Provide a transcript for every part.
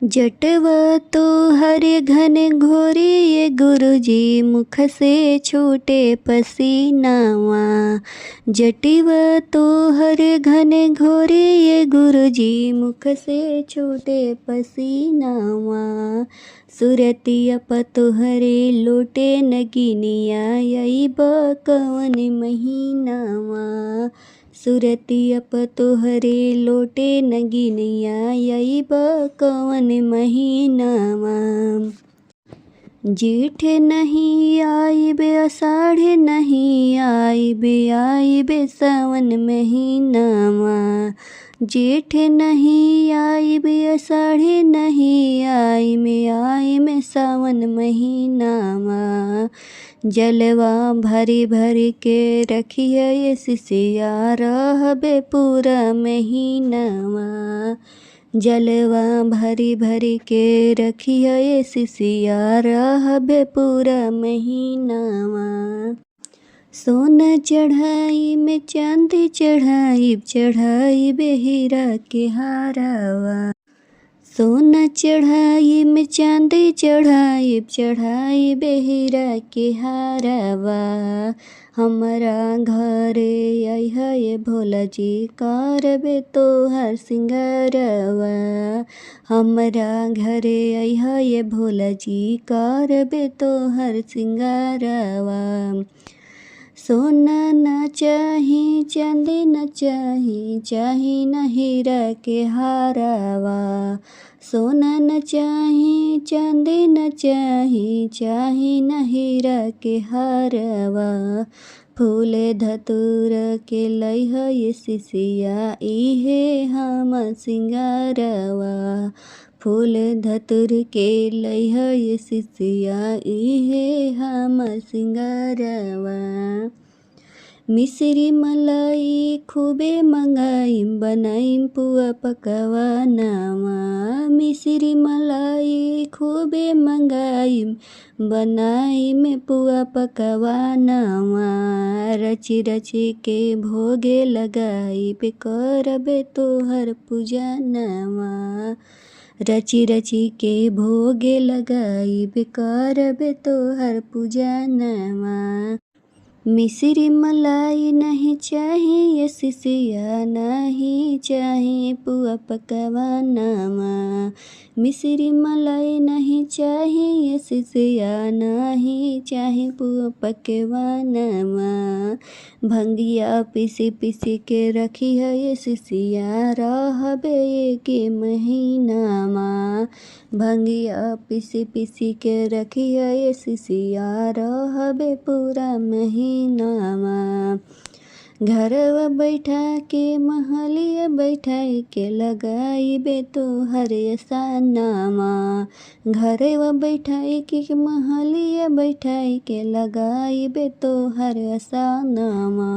जटवा तो हर घन घोरी ये गुरुजी मुख से छूटे पसीनावा। जटवा तो हर घन घोरी ये गुरुजी मुख से छूटे पसीनावा। सुरतिया पतोहरे लोटे नगिनिया यही कवन महीनावा। सुरतिया पतोहरे लोटे नगिनिया यही कवन महीनावा। जेठ नहीं आई बे आषाढ़ नहीं आई बे सावन महीनावा। जेठ नहीं आई बे आषाढ़ नहीं आई में सावन महीनावा। जलवा भरी भरी के रखिए ये सिसिया रहबे पूरा महीनावा। जलवा भरी भरी के रखिए ये सिसिया रहबे पूरा महीनावा। सोना चढ़ाई में चांदी चढ़ाई बे हीरा के हारावा। सोना चढ़ाई में चांदी चढ़ाई बे हीरा के हारावा। हमारा घरे अइहा ये भोला जी करबे तोहार सिंगारवा। हमारा घरे अइहा ये भोला जी करबे तोहार सिंगारवा। सोना न चाही चांदी न चाही न हीरा के हारावा। सोना न चाही चांदी न चाही न हीरा के हारावा। फूल धतूर के लइहा ये सिसिया इहे हम सिंगारवा। फूल धतूर के लइहा ये सिसिया इहे हम सिंगारवा। मिश्री मलाई खूबे मंगाइम बनाइम पुआ पकवानावा। मिश्री मलाई खूबे मंगाइम बनाइम पुआ पकवानावा। रची रची के भोगे लगाई पे करबे तोहर पूजनवा। रची रची के भोगे लगाई पे करबे तोहर पूजनवा। मिश्री मलाई नहीं चाहिए सिसिया नहीं चाहिए पुआ पकवानावा। मिश्री मलाई नहीं चाहिए सिसिया नहीं चाहिए पुआ पकवानावा। भंगिया पीसी पीसी के रखी है ये सिसिया रहबे के महीनावा। भंगिया पीसी पीसी के रखी है ये सिसिया रहबे पूरा महीनावा। घरवा बैठा के महलिया बैठाई के लगाई बे तोहर असानावा। घरवा बैठाई के महलिया बैठाई के लगाई बे तोहर असानावा।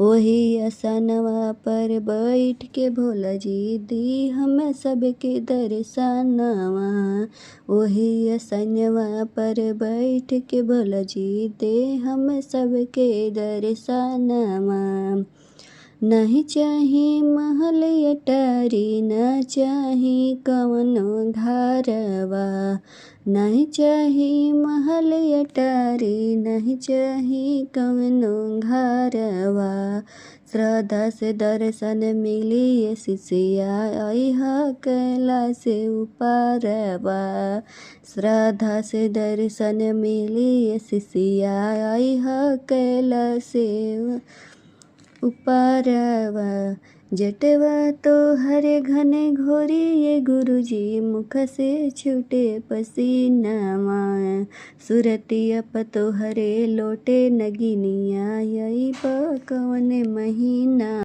ओही असानवा पर बैठ के भोला जी दी हमें सबके दर्शनवा। ओही असानवा पर बैठ के भोला जी दे हमें सबके दर्शनवा। नहीं चाही महल अटारी न चाही कवनो घरवा। नहीं चाही महल अटारी नहीं चाही कवनो घरवा। श्रद्धा से दर्शन मिली ये सिसिया अइहा कैला से उपारवा। श्रद्धा से दर्शन मिली ये सिसिया अइहा कैला से उपारवा। जटवा तो हरे घने घोरी ये गुरुजी मुख से छूटे पसीनावा। सुरतिया पतोहरे लोटे नगिनिया यही कवन महीना।